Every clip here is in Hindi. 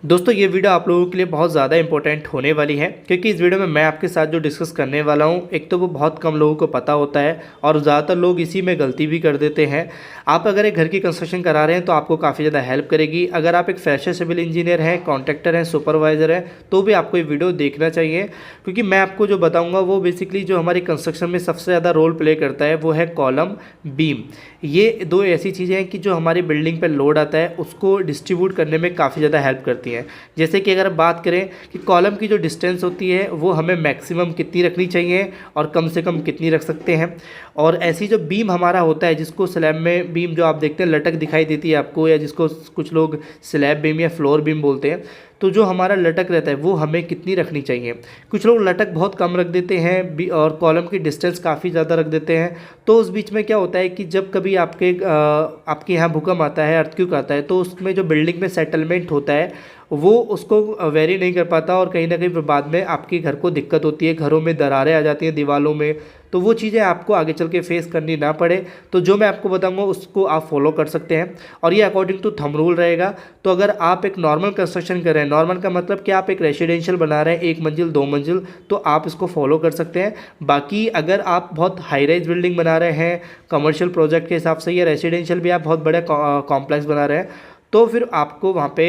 दोस्तों ये वीडियो आप लोगों के लिए बहुत ज़्यादा इंपॉर्टेंट होने वाली है, क्योंकि इस वीडियो में मैं आपके साथ जो डिस्कस करने वाला हूँ, एक तो वो बहुत कम लोगों को पता होता है और ज़्यादातर लोग इसी में गलती भी कर देते हैं। आप अगर एक घर की कंस्ट्रक्शन करा रहे हैं तो आपको काफ़ी ज़्यादा हेल्प करेगी। अगर आप एक फ्रेशर सिविल इंजीनियर हैं, कॉन्ट्रैक्टर हैं, सुपरवाइज़र हैं, तो भी आपको ये वीडियो देखना चाहिए, क्योंकि मैं आपको जो बताऊँगा वो बेसिकली जो हमारी कंस्ट्रक्शन में सबसे ज़्यादा रोल प्ले करता है वो है कॉलम, बीम। ये दो ऐसी चीज़ें हैं कि जो हमारी बिल्डिंग पर लोड आता है उसको डिस्ट्रीब्यूट करने में काफ़ी ज़्यादा हेल्प करती हैं। जैसे कि अगर बात करें कि कॉलम की जो डिस्टेंस होती है वो हमें मैक्सिमम कितनी रखनी चाहिए और कम से कम कितनी रख सकते हैं, और ऐसी जो बीम हमारा होता है जिसको स्लैब में बीम जो आप देखते हैं लटक दिखाई देती है आपको, या जिसको कुछ लोग स्लैब बीम या फ्लोर बीम बोलते हैं, तो जो हमारा लटक रहता है वो हमें कितनी रखनी चाहिए। कुछ लोग लटक बहुत कम रख देते हैं और कॉलम की डिस्टेंस काफ़ी ज़्यादा रख देते हैं। तो उस बीच में क्या होता है कि जब कभी आपके यहाँ भूकंप आता है, अर्थक्वेक आता है, तो उसमें जो बिल्डिंग में सेटलमेंट होता है वो उसको वेरी नहीं कर पाता और कहीं ना कहीं बाद में आपके घर को दिक्कत होती है, घरों में दरारें आ जाती हैं दीवारों में। तो वो चीज़ें आपको आगे चल के फेस करनी ना पड़े, तो जो मैं आपको बताऊंगा उसको आप फॉलो कर सकते हैं, और ये अकॉर्डिंग टू थंब रूल रहेगा। तो अगर आप एक नॉर्मल कंस्ट्रक्शन कर रहे हैं, नॉर्मल का मतलब कि आप एक रेसिडेंशियल बना रहे हैं 1 मंजिल 2 मंजिल, तो आप इसको फॉलो कर सकते हैं। बाकी अगर आप बहुत हाई राइज बिल्डिंग बना रहे हैं कमर्शियल प्रोजेक्ट के हिसाब से, या रेसिडेंशियल भी आप बहुत बड़े कॉम्प्लेक्स बना रहे हैं, तो फिर आपको वहाँ पे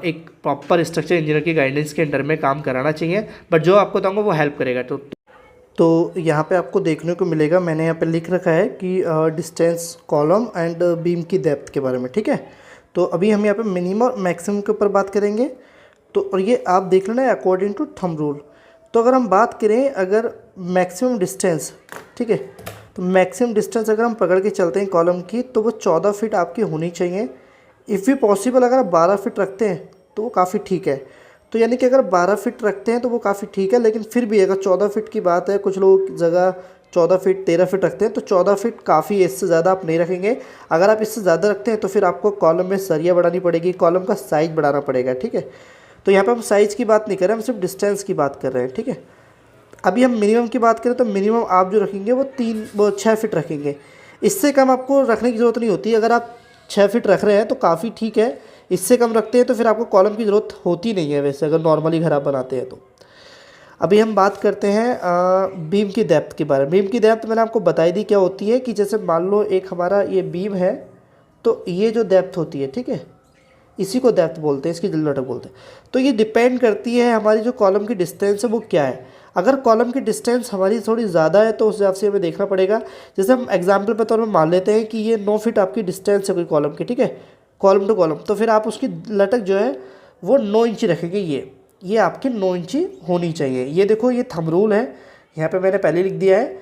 एक प्रॉपर स्ट्रक्चर इंजीनियर की गाइडेंस के अंडर में काम कराना चाहिए। बट जो आपको बताऊँगा वो हेल्प करेगा। तो यहाँ पे आपको देखने को मिलेगा, मैंने यहाँ पे लिख रखा है कि डिस्टेंस कॉलम एंड बीम की डेप्थ के बारे में, ठीक है। तो अभी हम यहाँ पे मिनिमम और मैक्सिमम के ऊपर बात करेंगे। तो और ये आप देख लेना है अकॉर्डिंग टू थंब रूल। तो अगर हम बात करें अगर मैक्सिमम डिस्टेंस, ठीक है, तो मैक्सिमम डिस्टेंस अगर हम पकड़ के चलते हैं कॉलम की, तो वो 14 फीट आपकी होनी चाहिए। इफ़ भी पॉसिबल अगर आप 12 फीट रखते हैं तो वो काफ़ी ठीक है। तो यानी कि अगर 12 फीट रखते हैं तो वो काफ़ी ठीक है, लेकिन फिर भी अगर 14 फीट की बात है, कुछ लोग जगह 14 फीट 13 फीट रखते हैं, तो 14 फीट काफ़ी है, इससे ज़्यादा आप नहीं रखेंगे। अगर आप इससे ज़्यादा रखते हैं तो फिर आपको कॉलम में सरिया बढ़ानी पड़ेगी, कॉलम का साइज़ बढ़ाना पड़ेगा, ठीक है। तो यहाँ पर हम साइज़ की बात नहीं कर रहे हैं, हम सिर्फ डिस्टेंस की बात कर रहे हैं, ठीक है। अभी हम मिनिमम की बात करें तो मिनिमम आप जो रखेंगे वो 6 फीट रखेंगे। इससे कम आपको रखने की ज़रूरत नहीं होती। अगर आप 6 फीट रख रहे हैं तो काफ़ी ठीक है, इससे कम रखते हैं तो फिर आपको कॉलम की ज़रूरत होती नहीं है वैसे, अगर नॉर्मली घर आप बनाते हैं तो। अभी हम बात करते हैं बीम की डेप्थ के बारे में। बीम की डेप्थ मैंने आपको बताई दी क्या होती है, कि जैसे मान लो एक हमारा ये बीम है, तो ये जो डेप्थ होती है, ठीक है, इसी को डेप्थ बोलते हैं, इसकी लटक बोलते हैं। तो ये डिपेंड करती है हमारी जो कॉलम की डिस्टेंस है वो क्या है। अगर कॉलम की डिस्टेंस हमारी थोड़ी ज़्यादा है तो उस हिसाब से हमें देखना पड़ेगा। जैसे हम एग्जांपल पे तौर पर मान लेते हैं कि ये 9 फीट आपकी डिस्टेंस है कोई कॉलम की, ठीक है, कॉलम टू कॉलम, तो फिर आप उसकी लटक जो है वो 9 इंची रखेंगे। ये आपकी 9 इंची होनी चाहिए। ये देखो ये थंब रूल है, यहाँ पे मैंने पहले लिख दिया है,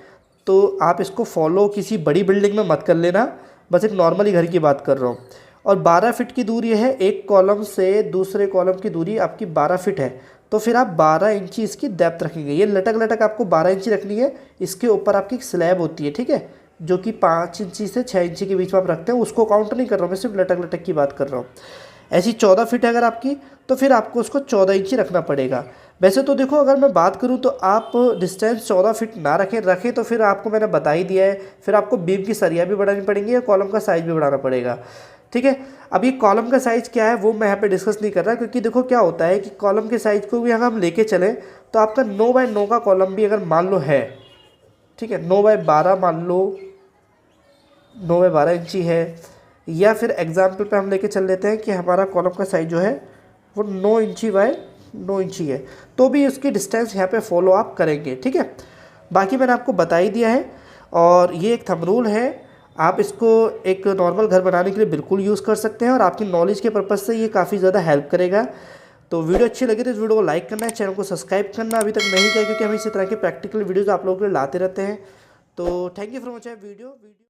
तो आप इसको फॉलो किसी बड़ी बिल्डिंग में मत कर लेना, बस एक नॉर्मली घर की बात कर रहा हूँ। और 12 फीट की दूरी है, एक कॉलम से दूसरे कॉलम की दूरी आपकी 12 फीट है, तो फिर आप 12 इंची इसकी डेप्थ रखेंगे। ये लटक आपको 12 इंची रखनी है। इसके ऊपर आपकी एक स्लैब होती है, ठीक है, जो कि 5 इंची से 6 इंची के बीच में आप रखते हैं, उसको काउंट नहीं कर रहा हूँ मैं, सिर्फ लटक की बात कर रहा हूँ। ऐसी 14 फीट है अगर आपकी, तो फिर आपको उसको 14 इंची रखना पड़ेगा। वैसे तो देखो अगर मैं बात करूं तो आप डिस्टेंस 14 फीट ना रखें तो फिर आपको मैंने बता ही दिया है, फिर आपको बीम की सरिया भी बढ़ानी पड़ेंगी और कॉलम का साइज़ भी बढ़ाना पड़ेगा, ठीक है। अब ये कॉलम का साइज़ क्या है वो मैं यहाँ पे डिस्कस नहीं कर रहा, क्योंकि देखो क्या होता है कि कॉलम के साइज़ को भी अगर हम लेके चलें तो आपका 9 बाय 9 का कॉलम भी अगर मान लो है, ठीक है, 9 बाय 12 मान लो, 9 बाय 12 इंची है, या फिर एग्जाम्पल पे हम लेके चल लेते हैं कि हमारा कॉलम का साइज़ जो है वो 9 इंची बाय 9 इंची है, तो भी उसकी डिस्टेंस यहाँ पे फॉलो आप करेंगे, ठीक है। बाकी मैंने आपको बता ही दिया है, और ये एक थंब रूल है, आप इसको एक नॉर्मल घर बनाने के लिए बिल्कुल यूज़ कर सकते हैं, और आपकी नॉलेज के पर्पज़ से ये काफ़ी ज़्यादा हेल्प करेगा। तो वीडियो अच्छी लगी तो इस वीडियो को लाइक करना है, चैनल को सब्सक्राइब करना अभी तक नहीं किया, क्योंकि हम इसी तरह के प्रैक्टिकल वीडियोज़ आप लोगों के लिए लाते रहते हैं। तो thank you for watching video.